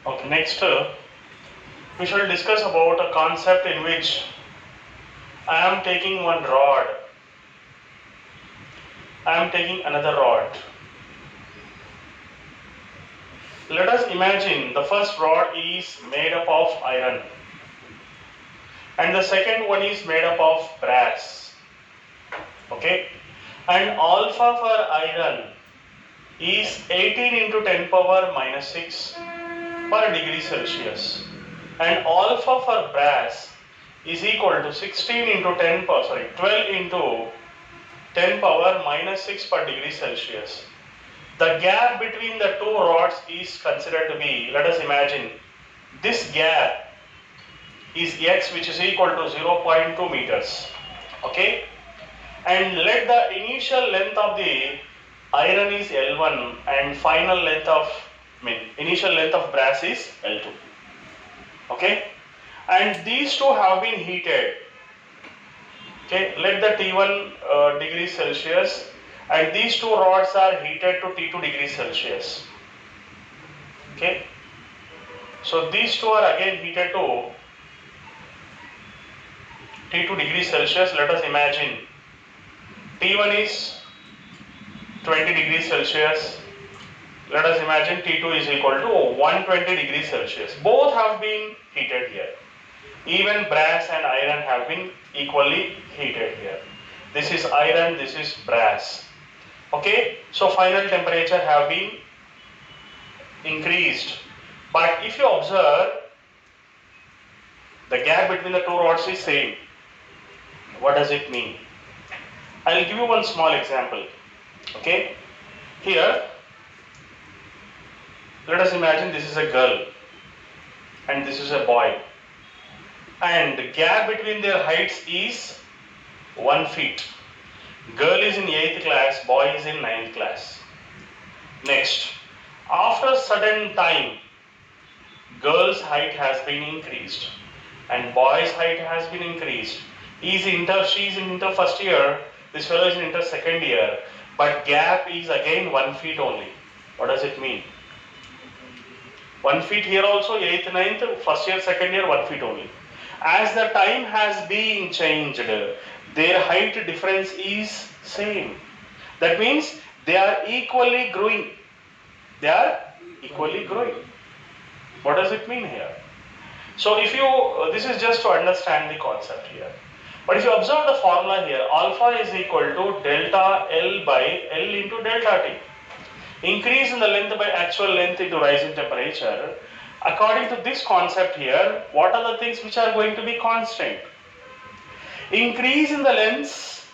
Okay, next we shall discuss about a concept in which I am taking one rod, I am taking another rod. Let us imagine the first rod is made up of iron and the second one is made up of brass. Okay, and alpha for iron is 18 into 10 power minus 6 per degree Celsius, and alpha for brass is equal to 16 into 12 into 10 power minus 6 per degree Celsius. The gap between the two rods is considered to be, let us imagine, this gap is x, which is equal to 0.2 meters. Okay, and let the initial length of the iron is L1 and final length of initial length of brass is L2. Okay, and these two have been heated. Okay, let the T1 degrees Celsius and these two rods are heated to T2 degrees Celsius. Okay, so these two are again heated to T2 degrees Celsius. Let us imagine T1 is 20 degrees Celsius. Let us imagine T2 is equal to 120 degrees Celsius. Both have been heated here. Even brass and iron have been equally heated here. This is iron, this is brass. Okay, so final temperature have been increased. But if you observe, the gap between the two rods is same. What does it mean? I will give you one small example. Okay, here let us imagine this is a girl and this is a boy, and the gap between their heights is 1 feet. Girl is in 8th class, boy is in 9th class. Next, after a certain time, girl's height has been increased and boy's height has been increased. She is in inter first year, this fellow is in inter second year, but gap is again 1 feet only. What does it mean? 1 feet here also, 8th, 9th, first year, second year, 1 feet only. As the time has been changed, their height difference is same. That means they are equally growing. They are equally growing. What does it mean here? So if you, this is just to understand the concept here. But if you observe the formula here, alpha is equal to delta L by L into delta T. Increase in the length by actual length into rise in temperature. According to this concept here, what are the things which are going to be constant? Increase in the length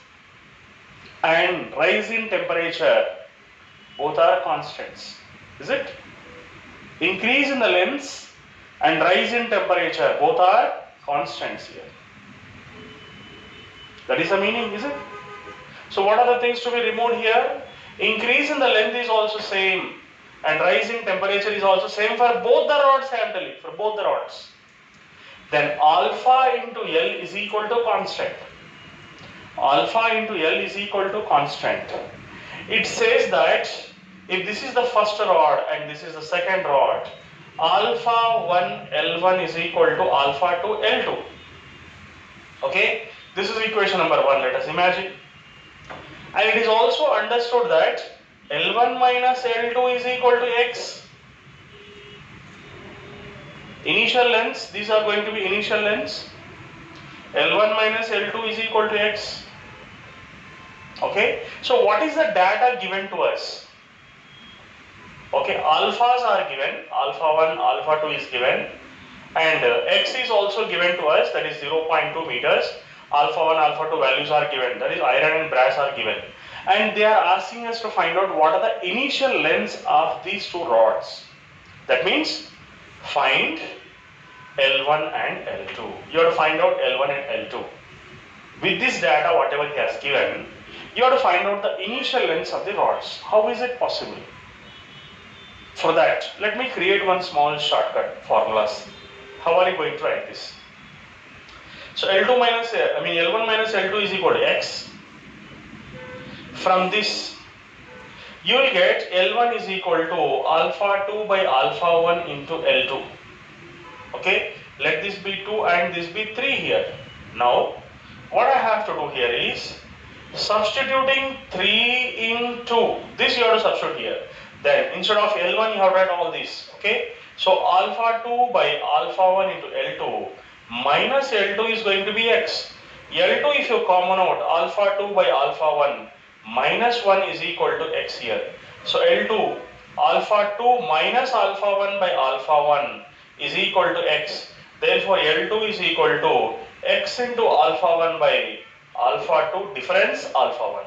and rise in temperature, both are constants. Is it? Increase in the length and rise in temperature, both are constants here. That is the meaning, is it? So what are the things to be removed here? Increase in the length is also same and rise in temperature is also same for both the rods. I am telling, for both the rods. Then alpha into L is equal to constant. Alpha into L is equal to constant. It says that if this is the first rod and this is the second rod, alpha 1 L1 is equal to alpha 2 L2. Okay, this is equation number 1. Let us imagine. And it is also understood that L1 minus L2 is equal to X. Initial lengths, these are going to be initial lengths. L1 minus L2 is equal to X. Okay, so what is the data given to us? Okay, alphas are given, alpha 1, alpha 2 is given, and X is also given to us, that is 0.2 meters. Alpha 1, alpha 2 values are given, that is iron and brass are given. And they are asking us to find out what are the initial lengths of these two rods. That means find L1 and L2. You have to find out L1 and L2. With this data, whatever he has given, you have to find out the initial lengths of the rods. How is it possible? For that, let me create one small shortcut formulas. How are you going to write this? So L1 minus L2 is equal to X. From this, You will get L1 is equal to alpha 2 by alpha 1 into L2. Okay, let this be 2 and this be 3 here. Now, what I have to do here is substituting 3 in 2. This you have to substitute here. Then instead of L1 you have to write all this. Okay, so alpha 2 by alpha 1 into L2 minus L2 is going to be x. L2 if you common out alpha 2 by alpha 1 minus 1 is equal to x here. So L2 alpha 2 minus alpha 1 by alpha 1 is equal to x. Therefore L2 is equal to x into alpha 1 by alpha 2 difference alpha 1.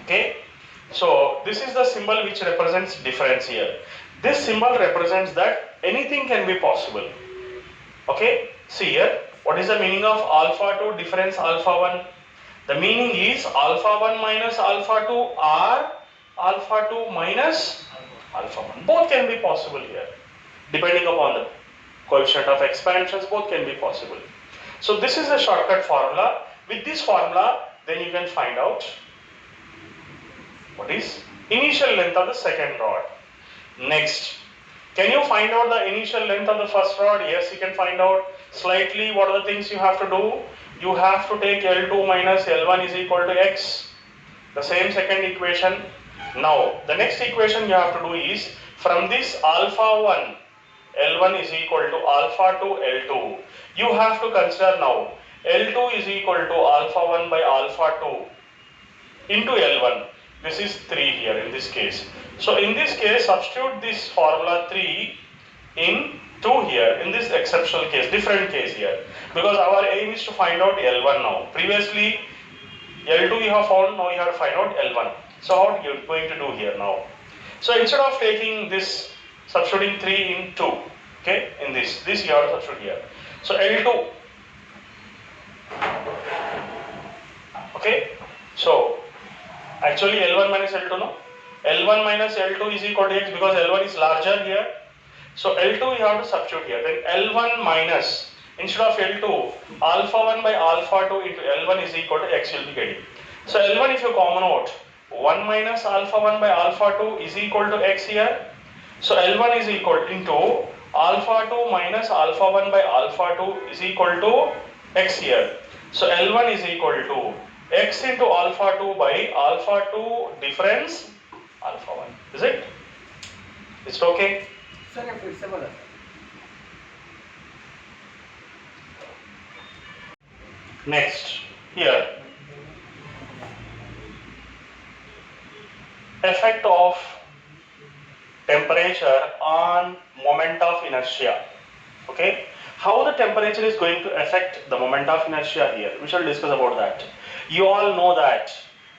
Okay, so this is the symbol which represents difference here. This symbol represents that anything can be possible. Okay, see here, what is the meaning of alpha 2 difference alpha 1? The meaning is alpha 1 minus alpha 2 or alpha 2 minus alpha 1. Both can be possible here. Depending upon the coefficient of expansions, both can be possible. So this is a shortcut formula. With this formula, then you can find out what is initial length of the second rod. Next, can you find out the initial length of the first rod? Yes, you can find out. Slightly, what are the things you have to do? You have to take L2 minus L1 is equal to x. The same second equation. Now, the next equation you have to do is from this alpha 1, L1 is equal to alpha 2 L2. You have to consider now L2 is equal to alpha 1 by alpha 2 into L1. This is 3 here in this case. So in this case, substitute this formula 3 in 2 here in this exceptional case, different case here. Because our aim is to find out L1 now. Previously L2 you have found, now you have to find out L1. So how are you going to do here now? So instead of taking this, substituting 3 in 2, okay, in this you have to substitute here. So L2, okay, so actually L1 minus L2 no? L1 minus L2 is equal to x because L1 is larger here. So L2 you have to substitute here. Then L1 minus, instead of L2, alpha 1 by alpha 2 into L1 is equal to x you will be getting. So L1 if you common out, 1 minus alpha 1 by alpha 2 is equal to x here. So L1 is equal into alpha 2 minus alpha 1 by alpha 2 is equal to x here. So L1 is equal to x into alpha 2 by alpha 2 difference alpha 1. Is it? Is it okay? Next, here, effect of temperature on moment of inertia. Okay, how the temperature is going to affect the moment of inertia here, we shall discuss about that. You all know that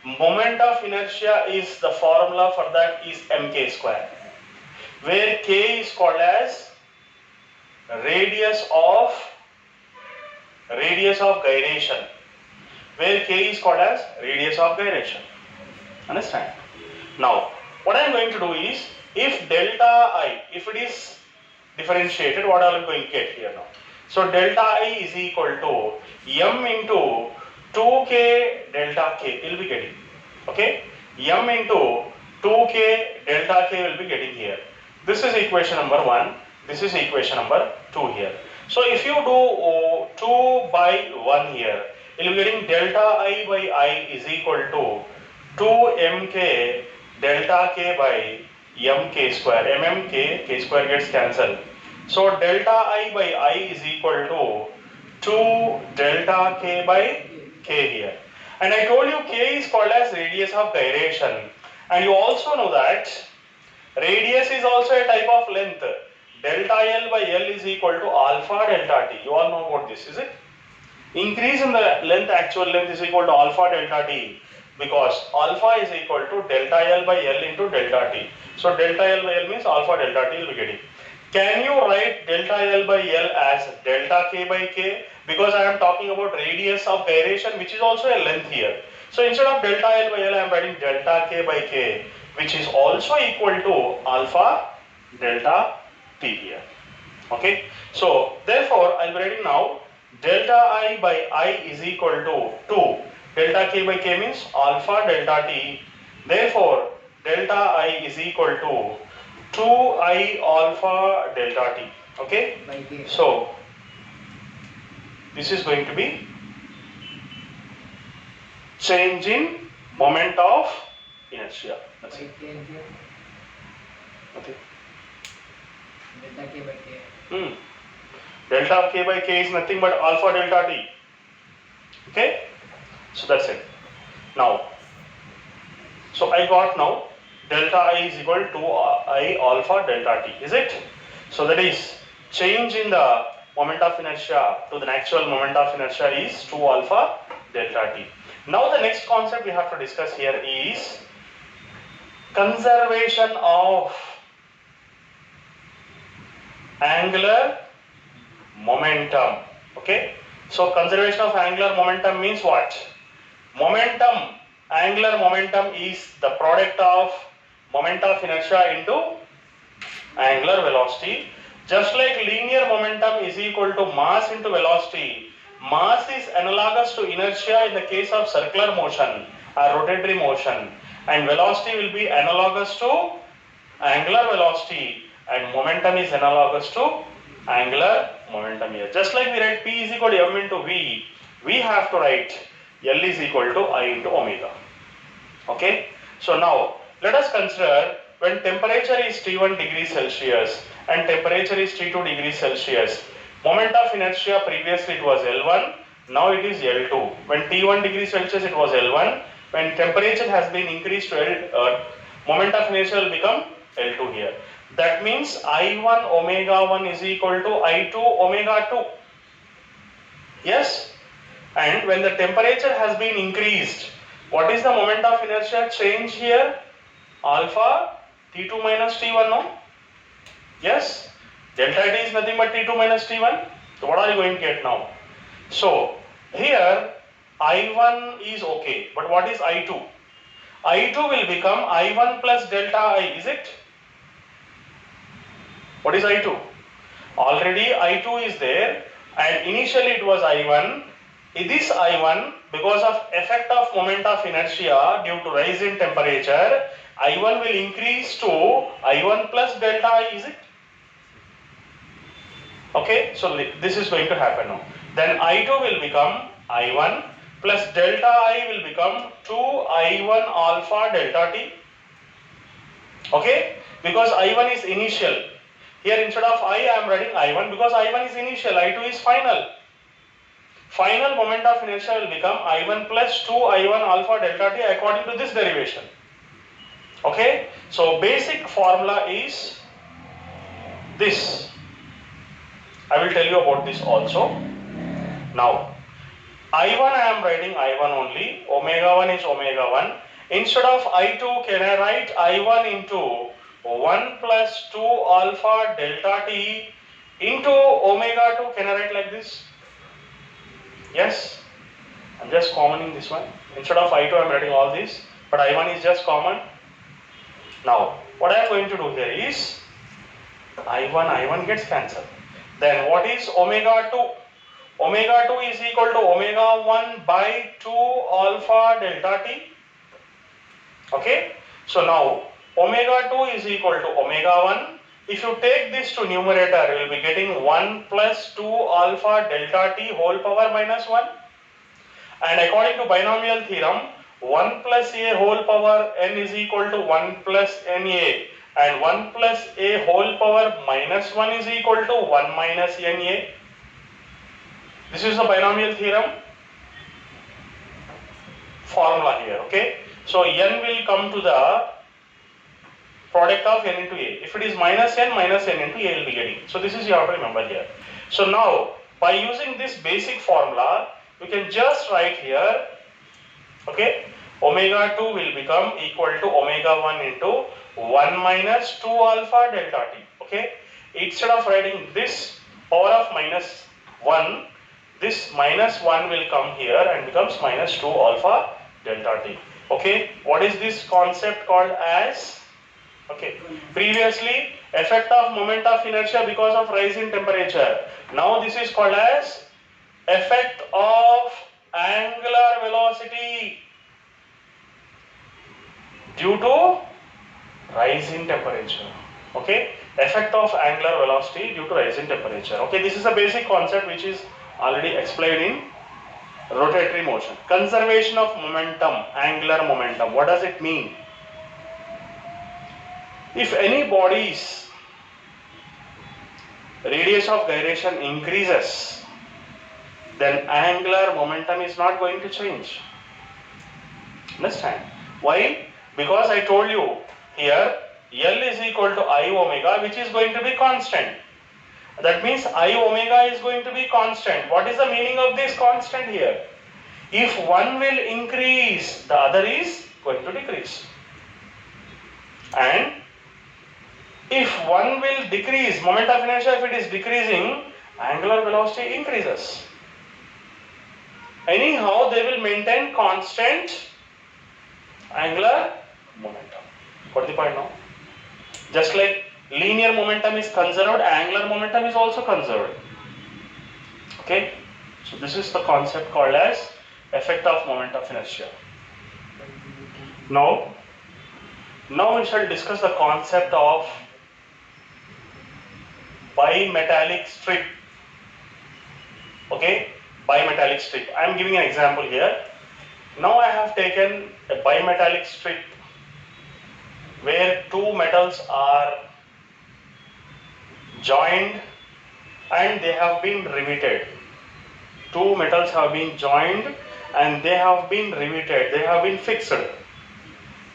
moment of inertia is, the formula for that is mk square, where k is called as radius of gyration, where k is called as radius of gyration. Understand? Now, what I am going to do is, if delta I, if it is differentiated, what I am going to get here now? So delta I is equal to m into 2k delta k will be getting. Okay, m into 2k delta k will be getting here. This is equation number 1. This is equation number 2 here. So if you do 2 by 1 here, you will be getting delta I by I is equal to 2 mk delta k by mk square. mmk, k square gets cancelled. So delta I by I is equal to 2 delta k by k here. And I told you k is called as radius of gyration. And you also know that radius is also a type of length. Delta L by L is equal to alpha delta t. You all know about this, is it? Increase in the length, actual length is equal to alpha delta t, because alpha is equal to delta L by L into delta t. So delta L by L means alpha delta t will be getting. Can you write delta L by L as delta k by k? Because I am talking about radius of gyration, which is also a length here. So instead of delta L by L, I am writing delta k by k, which is also equal to alpha delta t here. Okay. So therefore, I am writing now delta I by I is equal to 2. Delta k by k means alpha delta t. Therefore, delta I is equal to 2I alpha delta t. Okay? So this is going to be change in moment of inertia. That's it. Okay. Delta k by k. Delta k by k is nothing but alpha delta t. Okay? So that's it. Now, so I got now delta I is equal to I alpha delta t. Is it? So that is change in the moment of inertia to the actual moment of inertia is 2 alpha delta t. Now the next concept we have to discuss here is conservation of angular momentum. Okay? So conservation of angular momentum means what? Momentum, angular momentum is the product of moment of inertia into angular velocity. Just like linear momentum is equal to mass into velocity, mass is analogous to inertia in the case of circular motion or rotatory motion, and velocity will be analogous to angular velocity, and momentum is analogous to angular momentum here. Just like we write P is equal to m into V, we have to write L is equal to I into omega. Okay? So now let us consider when temperature is T1 degrees Celsius and temperature is T2 degrees Celsius. Moment of inertia previously it was L1, now it is L2. When T1 degrees Celsius it was L1. When temperature has been increased to moment of inertia will become L2 here. That means I1 omega 1 is equal to I2 omega 2. Yes? And when the temperature has been increased, what is the moment of inertia change here? Alpha T2 minus T1, no? Yes? Delta T is nothing but T2 minus T1. So what are you going to get now? So here I1 is okay, but what is I2? I2 will become I1 plus delta I, is it? What is I2? Already I2 is there and initially it was I1. This I1, because of effect of moment of inertia due to rise in temperature, I1 will increase to I1 plus delta I, is it? Okay, so this is going to happen now. Then I2 will become I1 plus delta I will become 2I1 alpha delta T. Okay, because I1 is initial. Here instead of I am writing I1 because I1 is initial, I2 is final. Final moment of inertia will become I1 plus 2I1 alpha delta T according to this derivation. Okay, so basic formula is this. I will tell you about this also. Now, I1 I am writing I1 only, omega 1 is omega 1. Instead of I2, can I write I1 into 1 plus 2 alpha delta T into omega 2, can I write like this? Yes? I'm just commoning this one. Instead of I2, I'm writing all this, but I1 is just common. Now, what I am going to do here is I1 gets cancelled. Then what is omega 2? Omega 2 is equal to omega 1 by 2 alpha delta T. Okay? So now, omega 2 is equal to omega 1. If you take this to numerator, you will be getting 1 plus 2 alpha delta T whole power minus 1. And according to binomial theorem, 1 plus a whole power n is equal to 1 plus na, and 1 plus a whole power minus 1 is equal to 1 minus na. This is the binomial theorem formula here, okay? So n will come to the product of n into a. If it is minus n into a will be getting. So this is you have to remember here. So now, by using this basic formula, you can just write here, okay, omega 2 will become equal to omega 1 into 1 minus 2 alpha delta t, okay. Instead of writing this power of minus 1, this minus 1 will come here and becomes minus 2 alpha delta t, okay. What is this concept called as? Okay, previously effect of moment of inertia because of rise in temperature. Now this is called as effect of angular velocity due to rise in temperature. Okay, effect of angular velocity due to rise in temperature. Okay, this is a basic concept which is already explained in rotatory motion. Conservation of momentum, angular momentum. What does it mean? If any body's radius of gyration increases, then angular momentum is not going to change. Understand? Why? Because I told you here L is equal to I omega, which is going to be constant. That means I omega is going to be constant. What is the meaning of this constant here? If one will increase, the other is going to decrease. And if one will decrease, moment of inertia, if it is decreasing, angular velocity increases. Anyhow, they will maintain constant angular momentum. Got the point now? Just like linear momentum is conserved, angular momentum is also conserved. Okay? So this is the concept called as effect of moment of inertia. Now we shall discuss the concept of bimetallic strip. Okay? Bimetallic strip. I am giving an example here. Now I have taken a bimetallic strip where two metals are joined and they have been riveted. Two metals have been joined and they have been riveted, they have been fixed.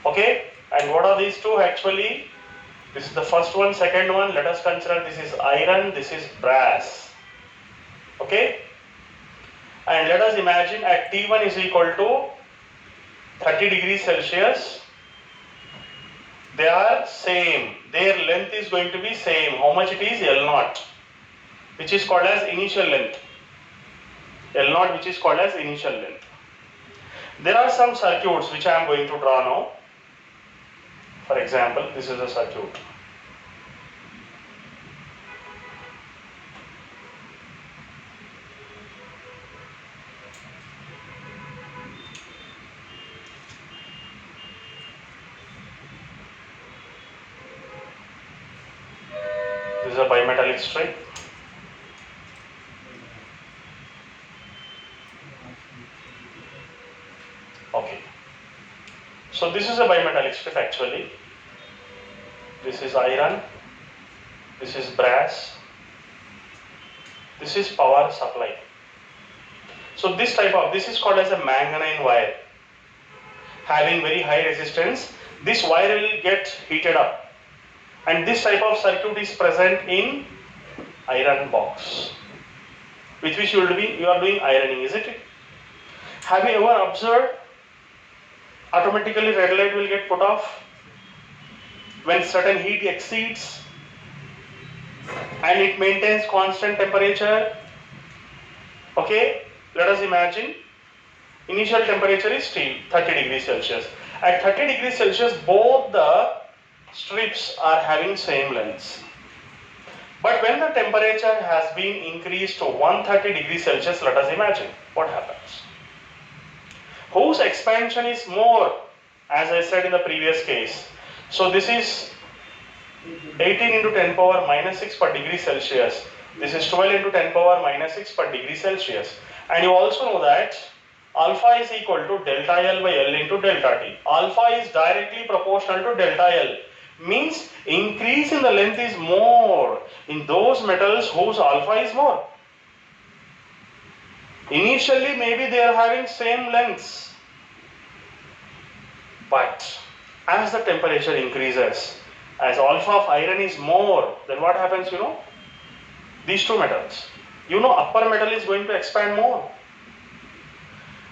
Okay, and what are these two actually? This is the first one, second one. Let us consider this is iron, this is brass. Okay, and let us imagine at T1 is equal to 30 degrees Celsius. They are same, their length is going to be same. How much it is? L0, which is called as initial length. L0, which is called as initial length. There are some circuits which I am going to draw now. For example, this is a circuit. This is a bimetallic strip. Okay. So this is a bimetallic strip actually. This is iron. This is brass. This is power supply. So this is called as a manganine wire. Having very high resistance, this wire will get heated up. And this type of circuit is present in iron box, with which you are doing ironing, isn't it? Have you ever observed automatically red light will get put off when certain heat exceeds and it maintains constant temperature? Okay, let us imagine initial temperature is 30 degrees Celsius. At 30 degrees Celsius, both the strips are having same lengths. But when the temperature has been increased to 130 degrees Celsius, let us imagine what happens. Whose expansion is more, as I said in the previous case. So this is 18 into 10 power minus 6 per degree Celsius. This is 12 into 10 power minus 6 per degree Celsius. And you also know that alpha is equal to delta L by L into delta T. Alpha is directly proportional to delta L. Means increase in the length is more in those metals whose alpha is more. Initially maybe they are having same lengths, but as the temperature increases, as alpha of iron is more, then what happens, you know? These two metals, you know, upper metal is going to expand more.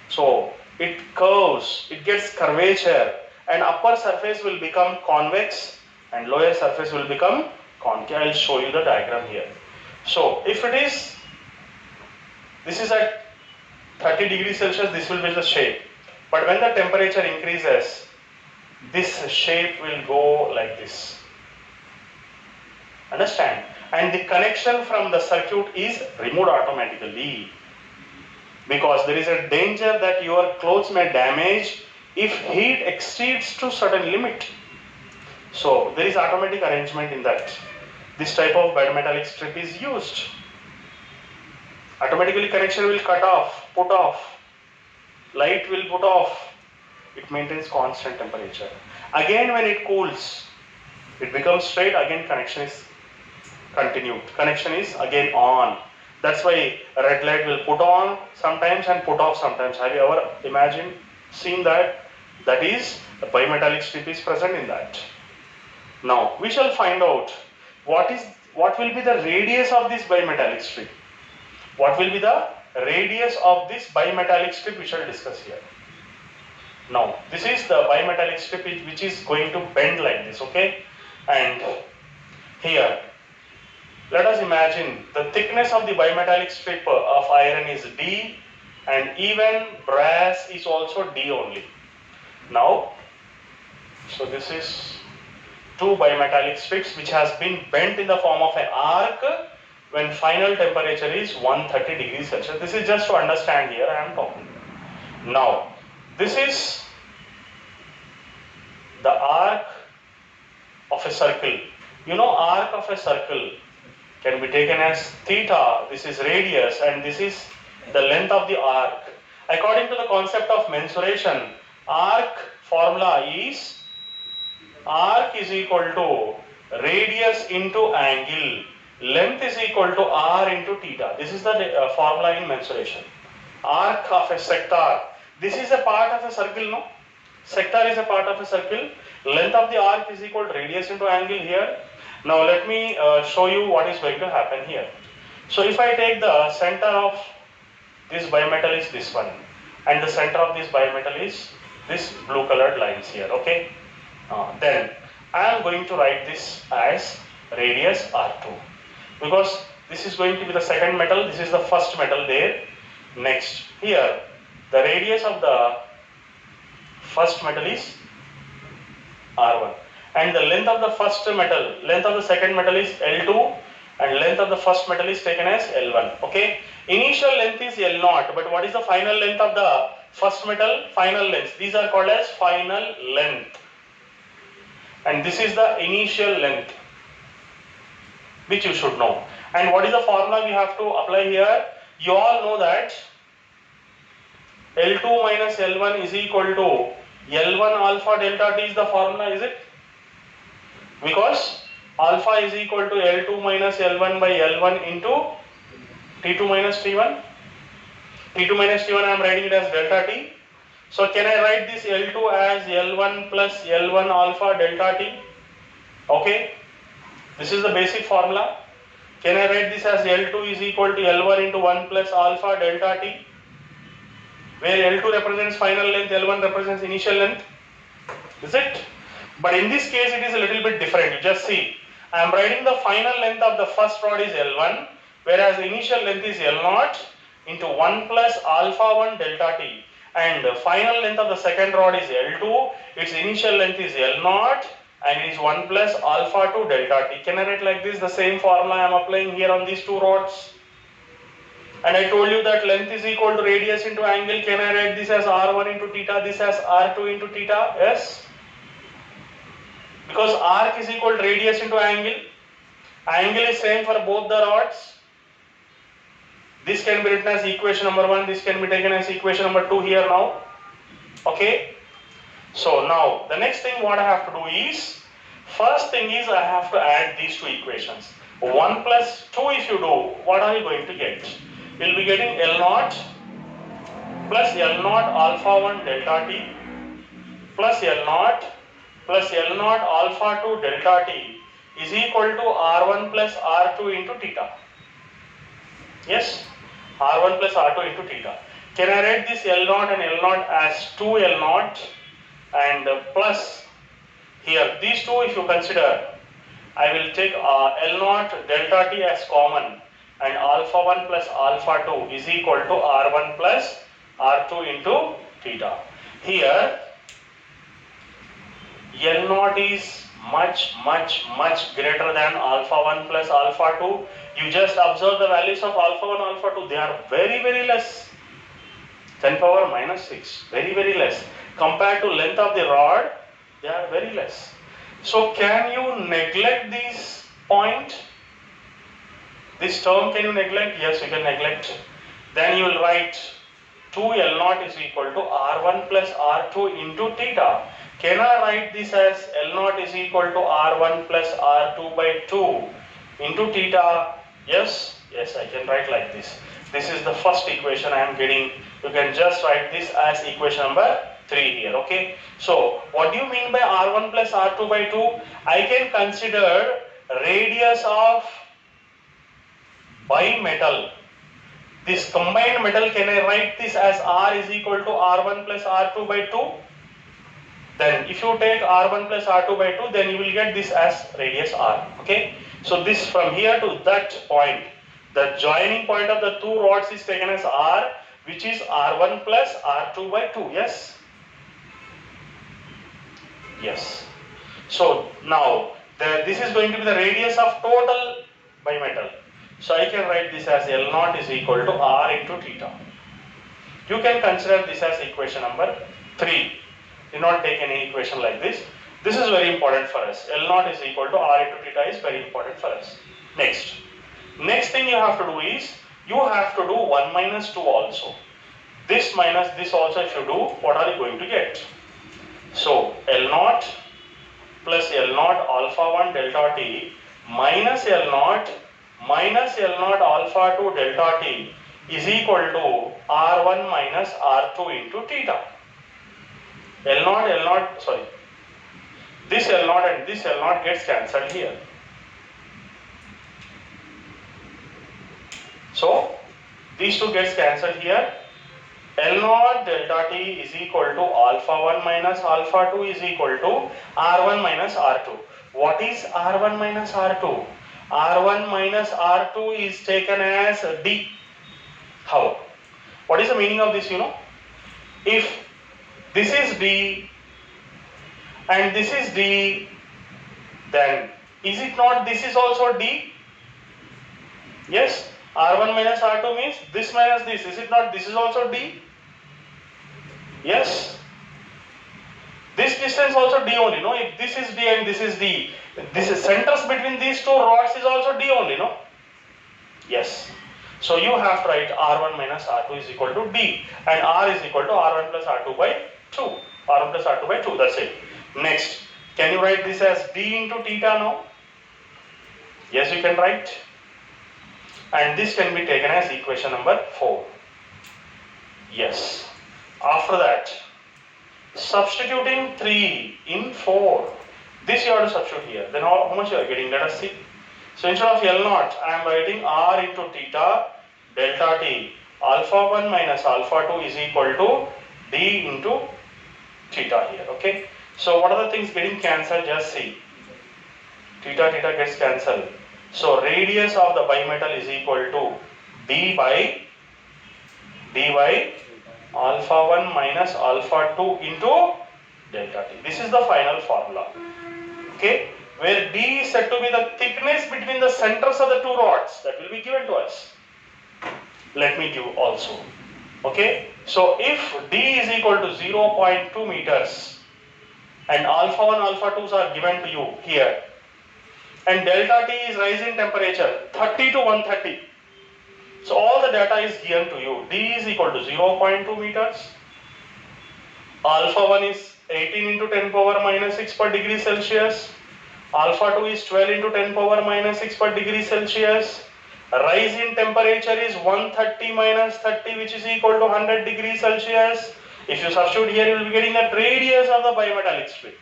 So it curves, it gets curvature, and upper surface will become convex and lower surface will become concave. I will show you the diagram here. So if it is, this is at 30 degrees Celsius, this will be the shape. But when the temperature increases, this shape will go like this. Understand? And the connection from the circuit is removed automatically, because there is a danger that your clothes may damage if heat exceeds to certain limit. So there is automatic arrangement in that. This type of bimetallic strip is used. Automatically connection will cut off, put off, light will put off. It maintains constant temperature. Again when it cools, it becomes straight, again connection is continued. Connection is again on. That's why red light will put on sometimes and put off sometimes. Have you ever imagined, seen that? That is, the bimetallic strip is present in that. Now, we shall find out what will be the radius of this bimetallic strip. What will be the radius of this bimetallic strip we shall discuss here. Now, this is the bimetallic strip which is going to bend like this, okay? And here, let us imagine the thickness of the bimetallic strip of iron is D, and even brass is also D only. Now, so this is two bimetallic strips which has been bent in the form of an arc when final temperature is 130 degrees Celsius. This is just to understand here I am talking. Now, this is the arc of a circle. You know, arc of a circle can be taken as theta. This is radius and this is the length of the arc. According to the concept of mensuration, arc formula is arc is equal to radius into angle. Length is equal to r into theta. This is the formula in mensuration. Arc of a sector. This is a part of a circle, no? Sector is a part of a circle. Length of the arc is equal to radius into angle here. Now let me show you what is going to happen here. So if I take the center of this bimetal is this one, and the center of this bimetal is this blue colored lines here, okay? Then I am going to write this as radius R2, because this is going to be the second metal, this is the first metal there. Next, here the radius of the first metal is R1, and the length of the first metal, length of the second metal is L2, and length of the first metal is taken as L1, okay? Initial length is L0, but what is the final length of the first metal? Final length. These are called as final length, and this is the initial length which you should know. And what is the formula we have to apply here? You all know that L2 minus L1 is equal to L1 alpha delta T is the formula, is it? Because alpha is equal to L2 minus L1 by L1 into T2 minus T1. T2 minus T1 I am writing it as delta T. So can I write this L2 as L1 plus L1 alpha delta T? Okay. This is the basic formula. Can I write this as L2 is equal to L1 into 1 plus alpha delta T? Where L2 represents final length, L1 represents initial length. Is it? But in this case it is a little bit different. You just see, I am writing the final length of the first rod is L1, whereas the initial length is L0 into 1 plus alpha 1 delta T. And the final length of the second rod is L2, its initial length is L0, and it is 1 plus alpha 2 delta T. Can I write like this? The same formula I am applying here on these two rods. And I told you that length is equal to radius into angle. Can I write this as R1 into theta, this as R2 into theta? Yes. Because arc is equal to radius into angle. Angle is same for both the rods. This can be written as equation number 1. This can be taken as equation number 2 here now. Okay. So now the next thing what I have to do is, first thing is I have to add these two equations. 1 plus 2 if you do, what are you going to get? You will be getting L0 plus L0 alpha 1 delta T plus L0 plus L0 alpha 2 delta T is equal to R1 plus R2 into theta. Yes, R1 plus R2 into theta. Can I write this L0 and L0 as 2 L0 and plus here these two if you consider, I will take L0 delta T as common, and alpha 1 plus alpha 2 is equal to R1 plus R2 into theta. Here L0 is much greater than alpha 1 plus alpha 2. You just observe the values of alpha 1, alpha 2. They are very less. 10 power minus 6. Very less. Compared to length of the rod, they are very less. So can you neglect this point? This term can you neglect? Yes, you can neglect. Then you will write 2L naught is equal to R1 plus R2 into theta. Can I write this as L naught is equal to R1 plus R2 by 2 into theta? Yes, yes, I can write like this. This is the first equation I am getting. You can just write this as equation number 3 here, okay? So, what do you mean by R1 plus R2 by 2? I can consider radius of bimetal. This combined metal, can I write this as R is equal to R1 plus R2 by 2? Then if you take R1 plus R2 by 2, then you will get this as radius R, okay? So this from here to that point, the joining point of the two rods is taken as R, which is R1 plus R2 by 2, yes? Yes. So now, this is going to be the radius of total bimetal. So I can write this as L naught is equal to R into theta. You can consider this as equation number 3. Do not take any equation like this. This is very important for us. L naught is equal to R into theta is very important for us. Next thing you have to do is, you have to do 1 minus 2 also. This minus this also if you do, what are you going to get? So L naught plus L naught alpha 1 delta t minus L naught alpha 2 delta t is equal to R1 minus R2 into theta. This L naught and this L naught gets cancelled here. So these two gets cancelled here. L naught delta t is equal to alpha 1 minus alpha 2 is equal to R1 minus R2. What is R1 minus R2? R1 minus R2 is taken as D. How? What is the meaning of this, you know? If this is D and this is D, then is it not this is also D? Yes, R1 minus R2 means this minus this. Is it not this is also D? Yes. This distance also D only, no? If this is D and this is D, this is centers between these two rods is also D only, no? Yes. So you have to write R1 minus R2 is equal to D and R is equal to R1 plus R2 by 2. R1 plus R2 by 2, that's it. Next, can you write this as D into theta now? Yes, you can write. And this can be taken as equation number 4. Yes. After that, substituting 3 in 4. This you have to substitute here. Then how much you are getting? Let us see. So instead of L naught, I am writing R into theta delta t. Alpha 1 minus alpha 2 is equal to D into theta here. Okay. So what are the things getting cancelled? Just see. Theta gets cancelled. So radius of the bimetal is equal to D by alpha 1 minus alpha 2 into delta t. This is the final formula. Okay, where D is said to be the thickness between the centers of the two rods that will be given to us. Let me give also. Okay, so if D is equal to 0.2 meters and alpha 1, alpha 2s are given to you here, and delta T is rise in temperature 30 to 130. So all the data is given to you. D is equal to 0.2 meters. Alpha 1 is 18 into 10 power minus 6 per degree Celsius. Alpha 2 is 12 into 10 power minus 6 per degree Celsius. Rise in temperature is 130 minus 30, which is equal to 100 degrees Celsius. If you substitute here, you will be getting the radius of the bimetallic strip.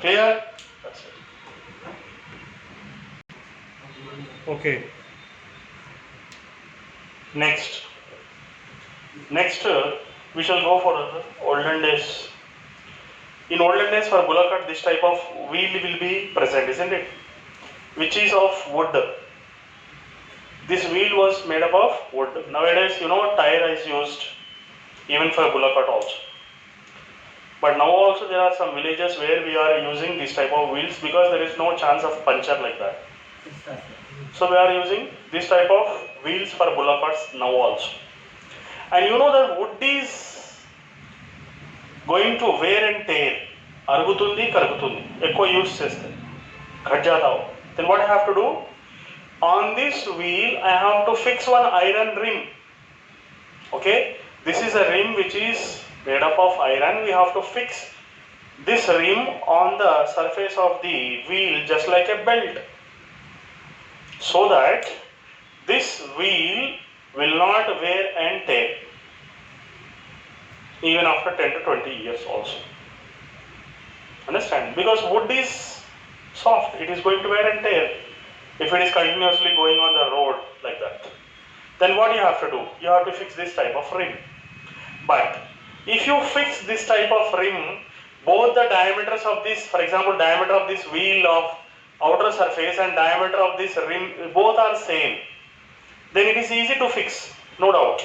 Clear? That's it. Okay. Next, we shall go for the olden days. In olden days, for bullock cart, this type of wheel will be present, isn't it? Which is of wood. This wheel was made up of wood. Nowadays, tire is used even for bullock cart also. But now also there are some villages where we are using this type of wheels because there is no chance of puncture like that. So we are using this type of wheels for bullock carts now also. And you know that wood is going to wear and tear అరుగుతుంది కరుగుతుంది ఎక్కువ use చేస్తే ఘట్ జాతా హో. Then what I have to do? On this wheel I have to fix one iron rim. Okay, this is a rim which is made up of iron. We have to fix this rim on the surface of the wheel just like a belt, so that this wheel will not wear and tear even after 10 to 20 years also. Understand? Because wood is soft, it is going to wear and tear if it is continuously going on the road like that. Then what you have to do? You have to fix this type of rim. But if you fix this type of rim, both the diameters of this, for example, diameter of this wheel of outer surface and diameter of this rim, both are same, then it is easy to fix, no doubt.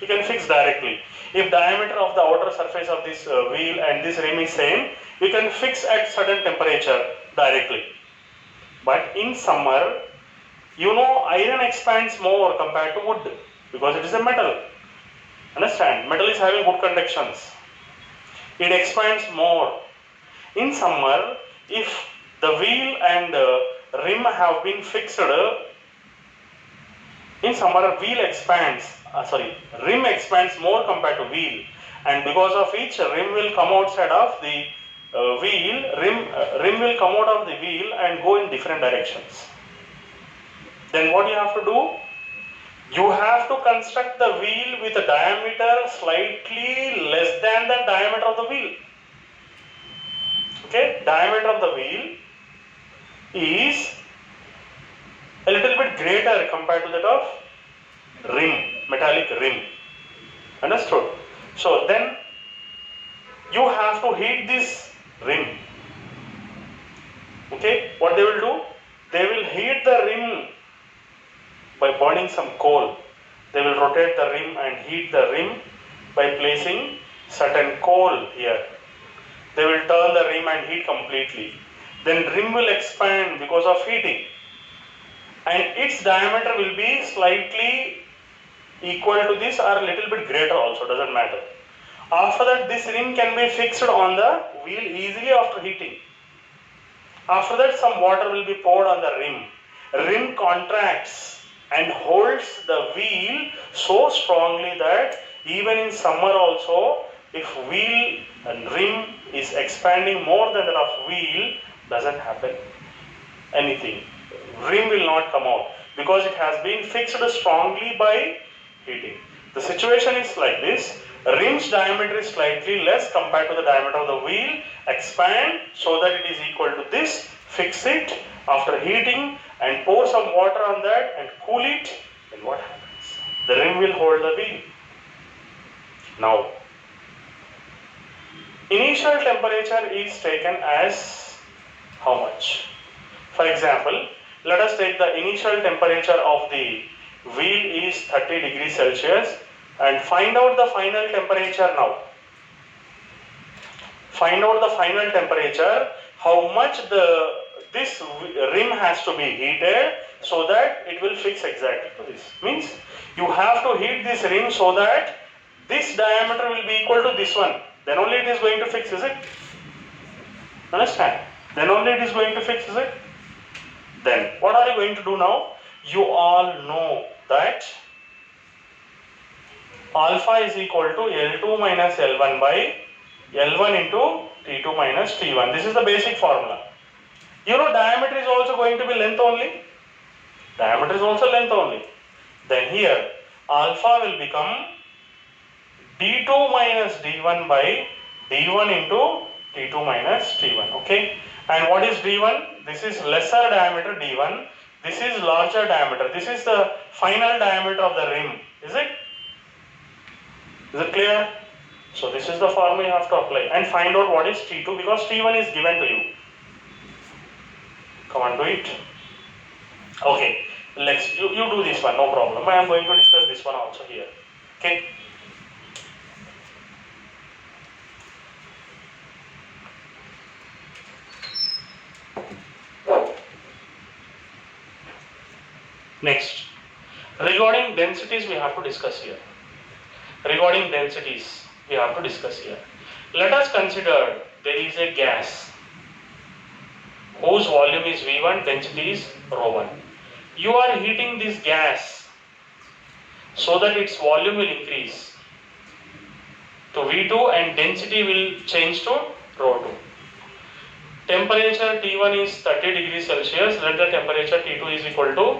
You can fix directly. If diameter of the outer surface of this wheel and this rim is same, you can fix at certain temperature directly. But in summer, you know, iron expands more compared to wood because it is a metal. Understand? Metal is having good conductions. It expands more. In summer, if the wheel and rim have been fixed, in summer rim expands more compared to wheel, and because of which rim will come outside of the wheel, rim will come out of the wheel and go in different directions. Then what you have to do? You have to construct the wheel with a diameter slightly less than the diameter of the wheel. Okay, diameter of the wheel is a little bit greater compared to that of rim, metallic rim. Understood? So then you have to heat this rim. Okay, what they will do? They will heat the rim by burning some coal. They will rotate the rim and heat the rim by placing certain coal here. They will turn the rim and heat completely. Then rim will expand because of heating, and its diameter will be slightly equal to this or a little bit greater also, doesn't matter. After that, this rim can be fixed on the wheel easily after heating. After that, some water will be poured on the rim. Rim contracts and holds the wheel so strongly that even in summer also, if wheel and rim is expanding more than that of wheel, doesn't happen anything. Rim will not come out because it has been fixed strongly by heating. The situation is like this: rim's diameter is slightly less compared to the diameter of the wheel. Expand so that it is equal to this. Fix it after heating and pour some water on that and cool it. Then what happens? The rim will hold the wheel. Now, initial temperature is taken as how much? For example, let us take the initial temperature of the wheel is 30 degrees Celsius and find out the final temperature now. Find out the final temperature, how much this rim has to be heated so that it will fix exactly to this. Means you have to heat this rim so that this diameter will be equal to this one. Then only it is going to fix, is it? Understand? Then only it is going to fix, is it? Then what are you going to do now? You all know that alpha is equal to L2 minus L1 by L1 into T2 minus T1. This is the basic formula. You know, diameter is also going to be length only. Diameter is also length only. Then here alpha will become D2 minus D1 by D1 into T2 minus T1. Okay, and what is D1? This is lesser diameter D1. This is larger diameter. This is the final diameter of the rim. Is it? Is it clear? So this is the formula you have to apply and find out what is T2 because T1 is given to you. Come on, do it. Okay, you do this one, no problem. I am going to discuss this one also here. Okay. Next, regarding densities we have to discuss here. Regarding densities we have to discuss here. Let us consider there is a gas whose volume is V1, density is ρ1. You are heating this gas so that its volume will increase to V2 and density will change to ρ2. Temperature T1 is 30 degrees Celsius, let the temperature T2 is equal to,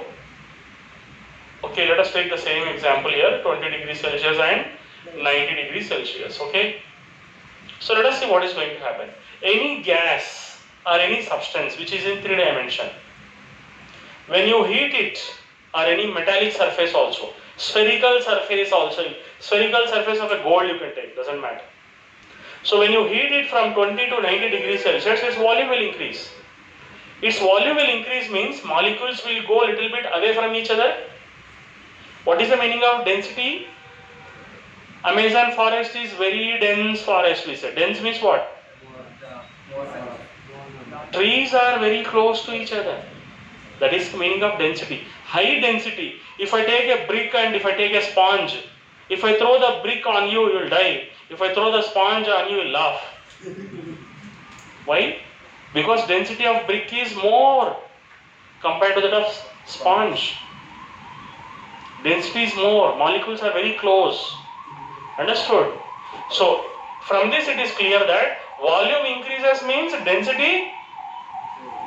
okay, let us take the same example here, 20 degrees Celsius and 90 degrees Celsius, okay. So let us see what is going to happen. Any gas or any substance which is in 3 dimension, when you heat it, or any metallic surface also, spherical surface also, spherical surface of a gold you can take, doesn't matter. So when you heat it from 20 to 90 degrees Celsius, its volume will increase. Its volume will increase means molecules will go a little bit away from each other. What is the meaning of density? Amazon forest is very dense forest, we say. Dense means what? Trees are very close to each other. That is the meaning of density. High density. If I take a brick and if I take a sponge, if I throw the brick on you, you will die. If I throw the sponge on you, you will laugh. Why? Because density of brick is more compared to that of sponge. Density is more. Molecules are very close. Understood? So, from this it is clear that volume increases means density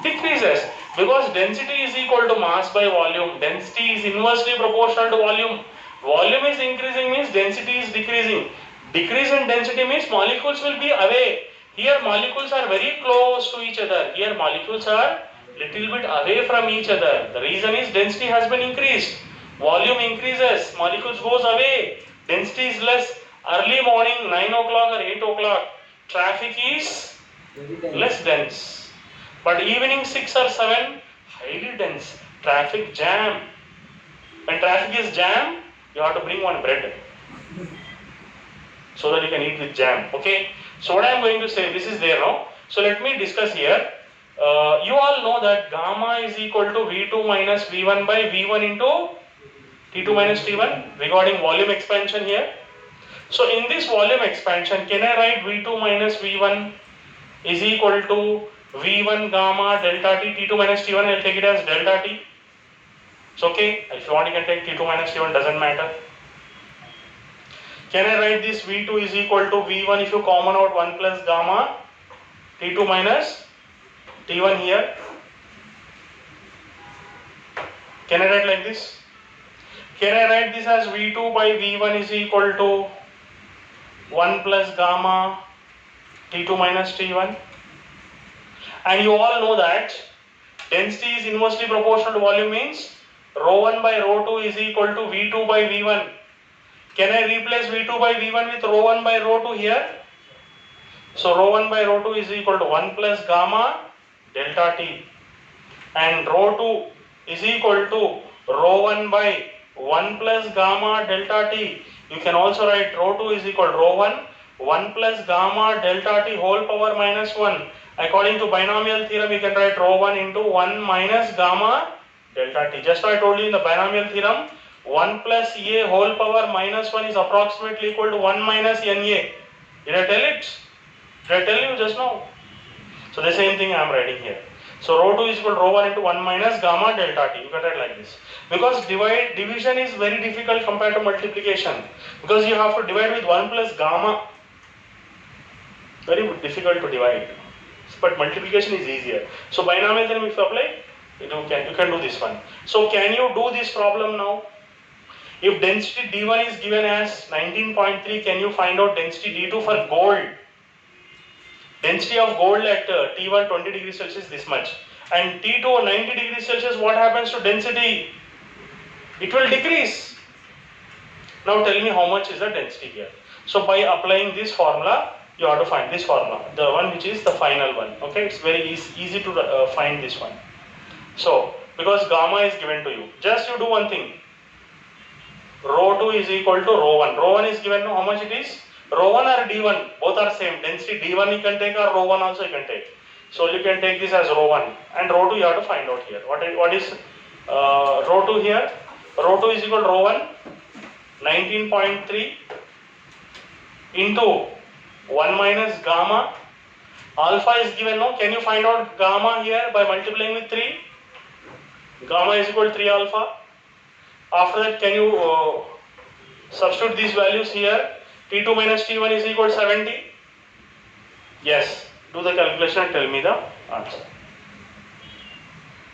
decreases. Because density is equal to mass by volume. Density is inversely proportional to volume. Volume is increasing means density is decreasing. Decrease in density means molecules will be away. Here molecules are very close to each other. Here molecules are little bit away from each other. The reason is density has been increased. Volume increases, molecules goes away. Density is less. Early morning 9 o'clock or 8 o'clock, traffic is less dense. But evening 6 or 7, highly dense. Traffic jam. When traffic is jam, you have to bring one bread so that you can eat with jam. Okay. So what I am going to say, this is there now. So let me discuss here. You all know that gamma is equal to V2 minus V1 by V1 into T2 minus T1 regarding volume expansion here. So in this volume expansion, can I write V2 minus V1 is equal to V1 gamma delta T, T2 minus T1, I will take it as delta T. It's okay. If you want, you can take T2 minus T1, doesn't matter. Can I write this V2 is equal to V1 if you common out 1 plus gamma T2 minus T1 here? Can I write like this? Can I write this as V2 by V1 is equal to 1 plus gamma T2 minus T1? And you all know that density is inversely proportional to volume means ρ1 by ρ2 is equal to V2 by V1. Can I replace V2 by V1 with ρ1 by ρ2 here? So ρ1 by ρ2 is equal to 1 plus gamma delta T. And ρ2 is equal to ρ1 by 1 plus gamma delta T. You can also write ρ2 is equal to ρ1 1 plus gamma delta T whole power minus 1. According to binomial theorem, you can write ρ1 into 1 minus gamma delta T. Just now I told you in the binomial theorem, 1 plus A whole power minus 1 is approximately equal to 1 minus NA. Did I tell it? Did I tell you just now? So the same thing I am writing here. So ρ2 is equal to ρ1 into 1 minus gamma delta T. You can write like this. Because division is very difficult compared to multiplication. Because you have to divide with 1 plus gamma. Very difficult to divide. But multiplication is easier. So binomial theorem if you apply, you can do this one. So can you do this problem now? If density D1 is given as 19.3, can you find out density D2 for gold? Density of gold at T1 20 degrees Celsius this much. And T2 90 degrees Celsius, what happens to density? It will decrease. Now tell me how much is the density here. So by applying this formula, you have to find this formula, the one which is the final one. Okay, it's very easy to find this one. So because gamma is given to you, just you do one thing. ρ2 is equal to ρ1. ρ1 is given, how much it is? ρ1 or d1, both are same. Density d1 you can take or ρ1 also you can take. So you can take this as ρ1 and ρ2 you have to find out here. What is ρ2 here? ρ2 is equal to ρ1 19.3 into 1 minus gamma Alpha is given, no? Can you find out gamma here by multiplying with 3? Gamma is equal to 3 alpha. After that, can you substitute these values here? T2 minus T1 is equal to 70. Yes. Do the calculation and tell me the answer.